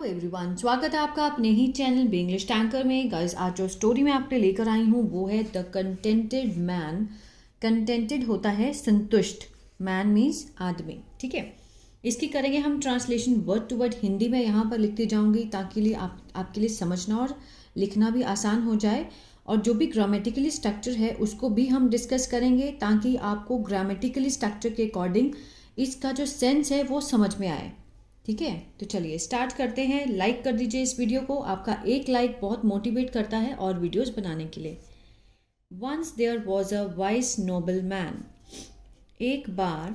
Everyone, स्वागत है आपका अपने ही चैनल बी इंग्लिश टैंकर में। गाइस, आज जो स्टोरी मैं आपके लेकर आई हूँ वो है द कंटेंटेड मैन। कंटेंटेड होता है संतुष्ट, मैन मीन्स आदमी। ठीक है, इसकी करेंगे हम translation word to word. Hindi में यहाँ पर लिखती जाऊँगी ताकि आपके लिए समझना और लिखना भी आसान हो जाए। और जो भी ग्रामेटिकली स्ट्रक्चर है उसको भी हम डिस्कस करेंगे ताकि आपको ग्रामेटिकली स्ट्रक्चर के अकॉर्डिंग इसका जो सेंस है वो समझ में आए। ठीक है, तो चलिए स्टार्ट करते हैं। लाइक कर दीजिए इस वीडियो को, आपका एक लाइक बहुत मोटिवेट करता है और वीडियोस बनाने के लिए। Once there was a wise noble man. एक बार,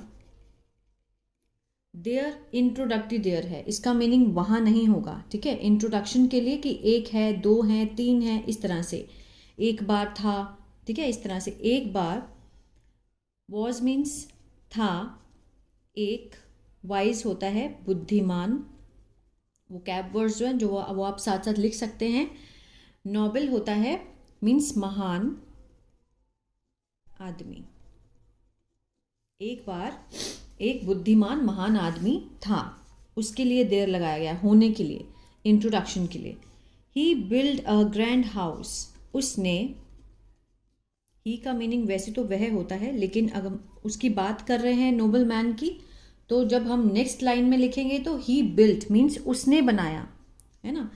देयर इंट्रोडक्टरी देयर है, इसका मीनिंग वहाँ नहीं होगा। ठीक है, इंट्रोडक्शन के लिए कि एक है, दो है, तीन है, इस तरह से। एक बार था, ठीक है, इस तरह से। एक बार, वॉज मीन्स था, एक, वाइज होता है बुद्धिमान। वो कैब वर्ड्स जो हैं जो वो आप साथ साथ लिख सकते हैं। नोबल होता है मीन्स महान आदमी। एक बार एक बुद्धिमान महान आदमी था, उसके लिए देर लगाया गया, होने के लिए, इंट्रोडक्शन के लिए। ही बिल्ड अ ग्रैंड हाउस। उसने, ही का मीनिंग वैसे तो वह होता है, लेकिन अगर उसकी बात कर रहे हैं नोबल मैन की, तो जब हम नेक्स्ट लाइन में लिखेंगे तो ही बिल्ट मीन्स उसने बनाया, है ना।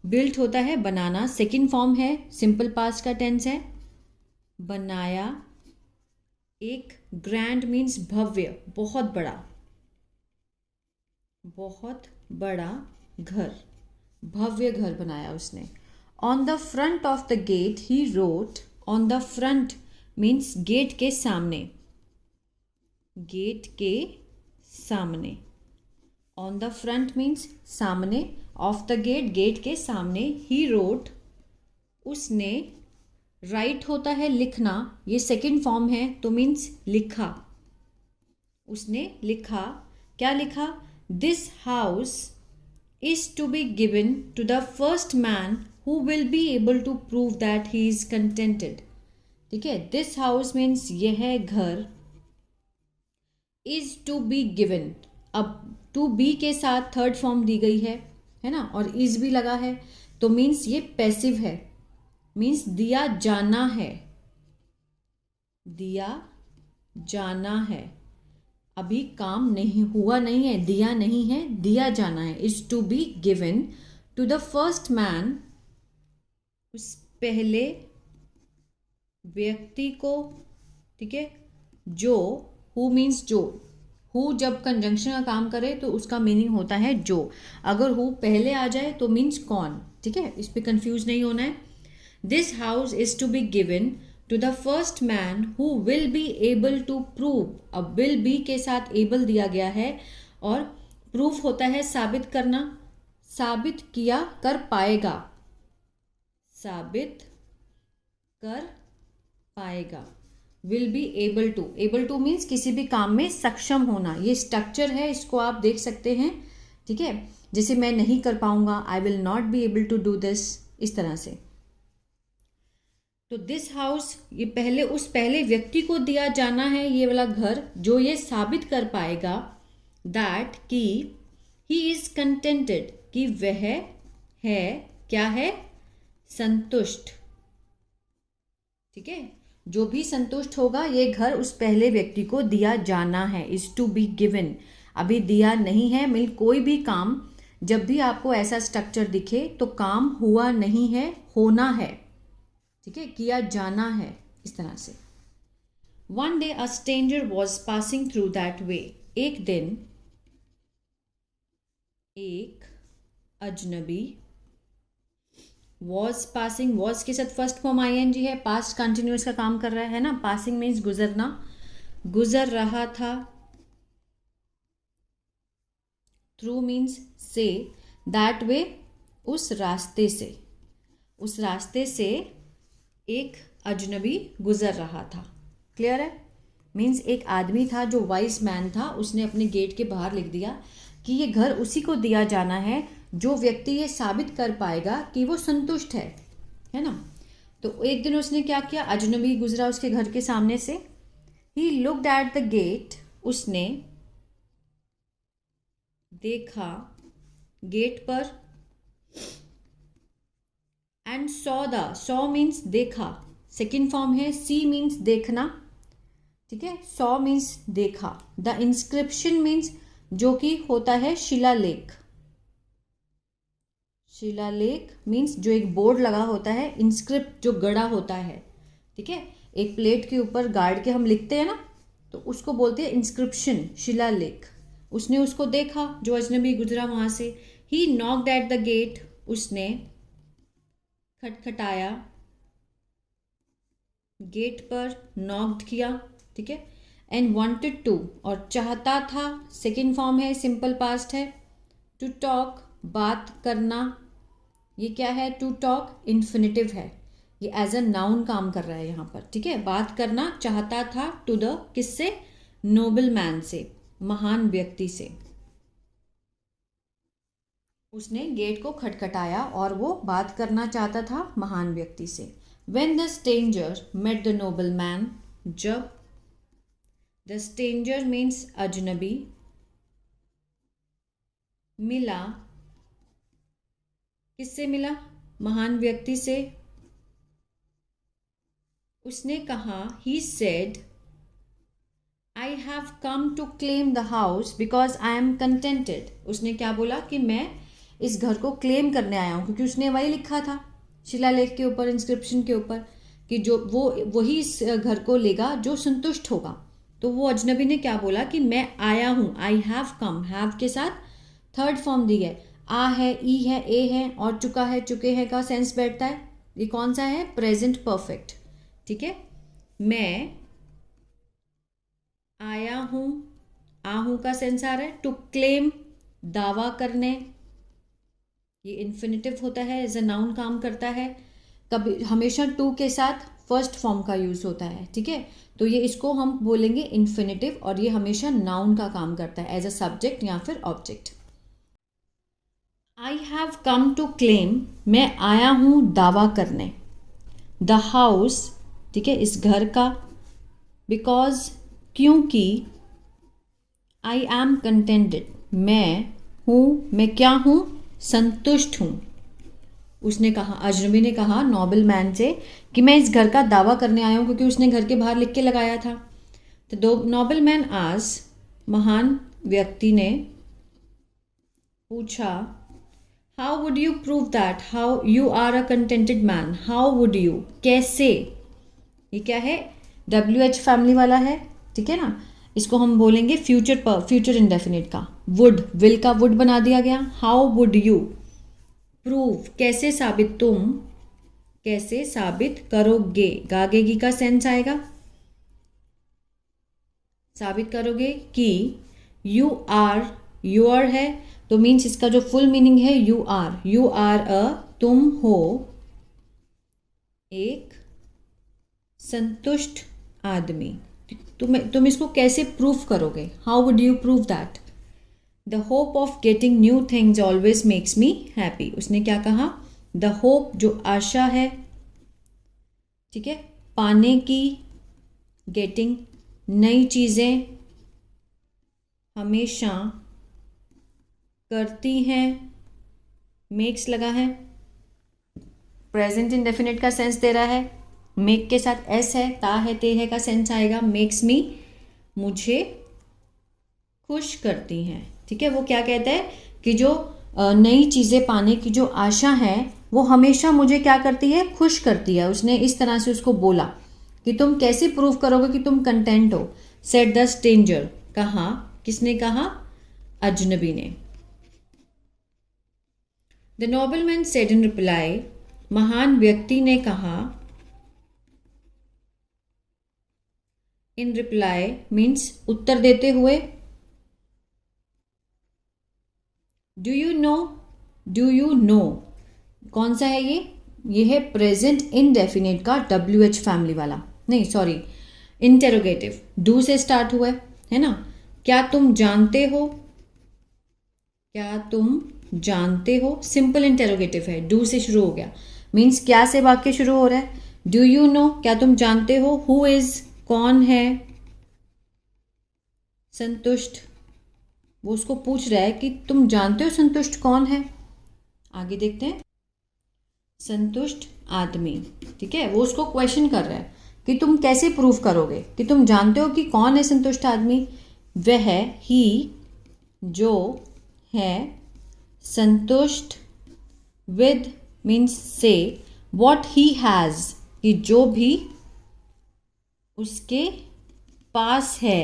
बिल्ट होता है बनाना, सेकंड फॉर्म है, सिंपल पास्ट का टेंस है, बनाया। एक ग्रैंड मीन्स भव्य, बहुत बड़ा, बहुत बड़ा घर, भव्य घर बनाया उसने। On the front of the gate he wrote. On the front means gate के सामने, गेट के सामने। ऑन द फ्रंट मीन्स सामने, ऑफ द गेट गेट के सामने। ही रोट, उसने, राइट होता है लिखना, ये सेकंड फॉर्म है तो मीन्स लिखा। उसने लिखा, क्या लिखा? This house is to be given to the first man who will be able to prove that he is contented. ठीक है, दिस हाउस मीन्स यह घर, इज टू बी गिवन, अब टू बी के साथ थर्ड फॉर्म दी गई है ना, और इज भी लगा है तो मीन्स ये पैसिव है, मीन्स दिया जाना है, दिया जाना है। अभी काम नहीं हुआ, नहीं है, दिया नहीं है, दिया जाना है। Is to be given to the first man, उस पहले व्यक्ति को। ठीक है, जो, हु मीन्स जो, हु जब कंजंक्शन का काम करे तो उसका मीनिंग होता है जो। अगर हु पहले आ जाए तो मीन्स कौन। ठीक है, इस पर कंफ्यूज नहीं होना है। This house is to be given to the first man who will be able to prove. अब विल बी के साथ एबल दिया गया है, और प्रूफ होता है साबित करना, साबित किया, कर पाएगा, साबित कर पाएगा। Will be able to, able to means किसी भी काम में सक्षम होना। ये स्ट्रक्चर है, इसको आप देख सकते हैं। ठीक है, जैसे मैं नहीं कर पाऊंगा, I will not be able to do this, इस तरह से। तो दिस हाउस, ये पहले उस पहले व्यक्ति को दिया जाना है, ये वाला घर, जो ये साबित कर पाएगा दैट कि ही इज कंटेंटेड, कि वह है, क्या है? संतुष्ट। ठीक है, जो भी संतुष्ट होगा, ये घर उस पहले व्यक्ति को दिया जाना है। इज टू बी गिवन, अभी दिया नहीं है। मिल कोई भी काम, जब भी आपको ऐसा स्ट्रक्चर दिखे तो काम हुआ नहीं है, होना है। ठीक है, किया जाना है, इस तरह से। One day a stranger was passing through that way. एक दिन एक अजनबी, वॉज पासिंग, वॉज के साथ फर्स्ट फॉर्म ING है, पास्ट कंटिन्यूस का काम कर रहा है ना। पासिंग मीन्स गुजरना, गुजर रहा था। थ्रू मीन्स से, दैट वे उस रास्ते से, उस रास्ते से एक अजनबी गुजर रहा था। क्लियर है? मीन्स एक आदमी था जो वाइस मैन था, उसने अपने गेट के बाहर लिख दिया कि ये घर उसी को दिया जाना है जो व्यक्ति ये साबित कर पाएगा कि वो संतुष्ट है ना। तो एक दिन उसने क्या किया, अजनबी गुजरा उसके घर के सामने से। He looked at the gate, उसने देखा गेट पर। एंड सॉ मीन्स देखा, सेकेंड फॉर्म है, सी मीन्स देखना, ठीक है, सॉ मीन्स देखा। द इंस्क्रिप्शन मीन्स जो कि होता है शिलालेख। शिलालेख मीन्स जो एक बोर्ड लगा होता है, इंस्क्रिप्ट जो गड़ा होता है, ठीक है, एक प्लेट के ऊपर गाड़ के हम लिखते हैं ना, तो उसको बोलते हैं इंस्क्रिप्शन, शिलालेख। उसने उसको देखा, जो अजनबी गुजरा वहां से। He knocked at the gate, उसने खटखटाया, गेट पर नॉक्ड किया, ठीक है। एंड वांटेड टू, और चाहता था, सेकेंड फॉर्म है, सिंपल पास्ट है। टू टॉक, बात करना। ये क्या है? टू टॉक इन्फिनेटिव है, ये एज अ नाउन काम कर रहा है यहाँ पर, ठीक है। बात करना चाहता था, टू द, किससे? नोबल मैन से, महान व्यक्ति से। उसने गेट को खटखटाया और वो बात करना चाहता था महान व्यक्ति से। When the stranger met the nobleman, जब, the stranger means अजनबी, मिला, किससे मिला? महान व्यक्ति से। उसने कहा, he said, I have come to claim the house because I am contented. उसने क्या बोला? कि मैं इस घर को क्लेम करने आया हूँ, क्योंकि उसने वही लिखा था शिलालेख के ऊपर, इंस्क्रिप्शन के ऊपर, कि जो वही इस घर को लेगा जो संतुष्ट होगा। तो वो अजनबी ने क्या बोला? कि मैं आया हूँ, आई हैव कम, हैव के साथ थर्ड फॉर्म दी है, आ है, ई है, ए है, और चुका है, चुके हैं का सेंस बैठता है। ये कौन सा है? प्रेजेंट परफेक्ट, ठीक है। मैं आया हूँ, आ हूँ का सेंस आ रहा है। टू क्लेम, दावा करने, ये इन्फिनिटिव होता है, एज अ नाउन काम करता है। कभी हमेशा टू के साथ फर्स्ट फॉर्म का यूज होता है, ठीक है। तो ये इसको हम बोलेंगे इन्फिनिटिव, और ये हमेशा नाउन का काम करता है, एज अ सब्जेक्ट या फिर object. I have come to claim, मैं आया हूँ दावा करने। द हाउस, ठीक है, इस घर का। बिकॉज, क्योंकि। आई एम कंटेंटेड, मैं हूँ, मैं क्या हूँ? संतुष्ट हूँ। उसने कहा, अजनबी ने कहा नोबल मैन से, कि मैं इस घर का दावा करने आया हूँ, क्योंकि उसने घर के बाहर लिख के लगाया था। तो दो नोबल मैन आज, महान व्यक्ति ने पूछा, how would you prove that how you are a contented man? How would you, कैसे। ये क्या है? WH फैमिली वाला है, ठीक है ना। इसको हम बोलेंगे फ्यूचर इंडेफिनिट का। वुड, विल का वुड बना दिया गया। हाउ वुड यू प्रूव, कैसे साबित, तुम कैसे साबित करोगे, गागेगी का सेंस आएगा, साबित करोगे कि यू आर, योर है, तो मीन्स इसका जो फुल मीनिंग है यू आर अ, तुम हो एक संतुष्ट आदमी। तुम इसको कैसे प्रूफ करोगे? How would you prove that? The hope of getting new things always makes me happy. उसने क्या कहा? द होप, जो आशा है, ठीक है, पाने की, गेटिंग, नई चीज़ें, हमेशा करती हैं, मेक्स लगा है, प्रेजेंट इंडेफिनिट का सेंस दे रहा है, मेक के साथ एस है, ता है, ते है का सेंस आएगा। मेक्स मी, मुझे खुश करती हैं, ठीक है। वो क्या कहता है कि जो नई चीज़ें पाने की जो आशा है, वो हमेशा मुझे क्या करती है? खुश करती है। उसने इस तरह से उसको बोला कि तुम कैसे प्रूव करोगे कि तुम कंटेंट हो? सेड द स्ट्रेंजर, कहा, किसने कहा? अजनबी ने। The nobleman said in reply, महान व्यक्ति ने कहा, इन रिप्लाई मीन्स उत्तर देते हुए। डू यू नो, कौन सा है ये है प्रेजेंट इनडेफिनिट का WH फैमिली वाला, नहीं सॉरी, इंटेरोगेटिव, डू से स्टार्ट हुआ है ना। क्या तुम जानते हो, क्या तुम जानते हो, सिंपल इंटेरोगेटिव है, डू से शुरू हो गया, मीन्स क्या से वाक्य शुरू हो रहा है। डू यू नो, क्या तुम जानते हो। हु इज, कौन है, संतुष्ट, वो उसको पूछ रहा है कि तुम जानते हो संतुष्ट कौन है। आगे देखते हैं। संतुष्ट आदमी, ठीक है, वो उसको क्वेश्चन कर रहा है कि तुम कैसे प्रूव करोगे कि तुम जानते हो कि कौन है संतुष्ट आदमी। वह ही जो है संतुष्ट विद मीन्स से वॉट ही हैज़, कि जो भी उसके पास है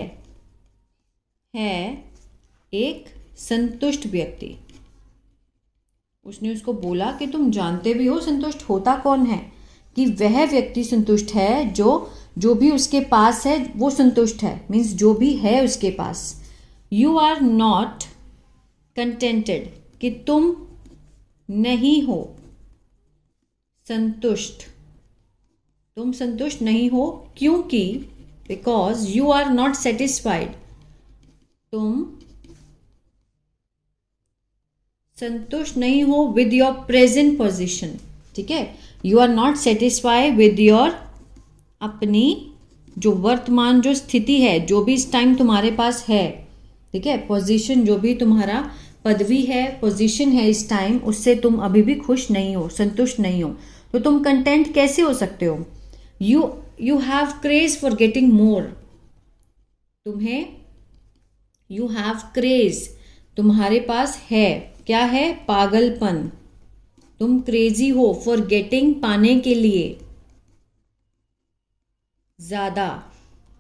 एक संतुष्ट व्यक्ति। उसने उसको बोला कि तुम जानते भी हो संतुष्ट होता कौन है, कि वह व्यक्ति संतुष्ट है जो भी उसके पास है वो संतुष्ट है, मीन्स जो भी है उसके पास। यू आर नॉट कंटेंटेड, कि तुम नहीं हो संतुष्ट, तुम संतुष्ट नहीं हो क्योंकि because you are not satisfied, तुम संतुष्ट नहीं हो विद योर प्रेजेंट पोजीशन, ठीक है। You are not satisfied with your, अपनी जो वर्तमान जो स्थिति है, जो भी इस टाइम तुम्हारे पास है, ठीक है, पोजीशन, जो भी तुम्हारा पदवी है, पोजीशन है इस टाइम, उससे तुम अभी भी खुश नहीं हो, संतुष्ट नहीं हो। तो तुम कंटेंट कैसे हो सकते हो। You have craze for getting more, तुम्हें यू हैव क्रेज, तुम्हारे पास है क्या है, पागलपन, तुम क्रेजी हो फॉर गेटिंग, पाने के लिए, ज्यादा,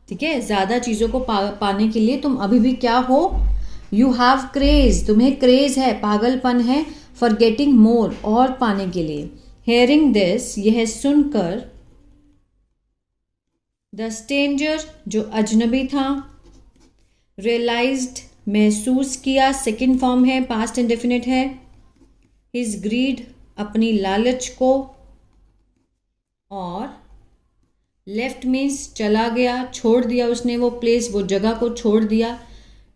ठीक है, ज्यादा चीजों को पाने के लिए तुम अभी भी क्या हो, यू हैव क्रेज, तुम्हें क्रेज है, पागलपन है, फॉर गेटिंग मोर, और पाने के लिए। हेयरिंग दिस, यह सुनकर, द स्ट्रेंजर, जो अजनबी था, रियलाइज्ड, महसूस किया, सेकेंड फॉर्म है, पास्ट इंडेफिनिट है, हिज ग्रीड, अपनी लालच को, और लेफ्ट मीन्स चला गया, छोड़ दिया उसने वो प्लेस, वो जगह को छोड़ दिया,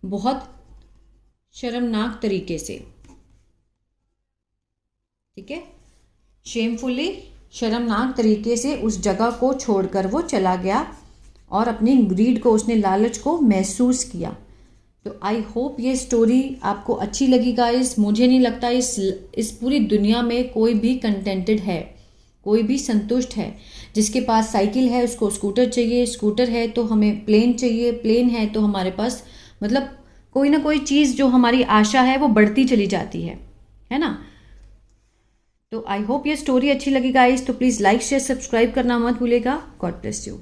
बहुत शर्मनाक तरीके से, ठीक है, शेमफुली, शर्मनाक तरीके से उस जगह को छोड़कर वो चला गया और अपनी ग्रीड को, उसने लालच को महसूस किया। तो आई होप ये स्टोरी आपको अच्छी लगी गाइस। मुझे नहीं लगता इस पूरी दुनिया में कोई भी कंटेंटेड है, कोई भी संतुष्ट है। जिसके पास साइकिल है उसको स्कूटर चाहिए, स्कूटर है तो हमें प्लेन चाहिए, प्लेन है तो हमारे पास मतलब कोई ना कोई चीज़ जो हमारी आशा है वो बढ़ती चली जाती है ना। तो आई होप ये स्टोरी अच्छी लगी गाइस। तो प्लीज़ लाइक शेयर सब्सक्राइब करना मत भूलिएगा। God bless you.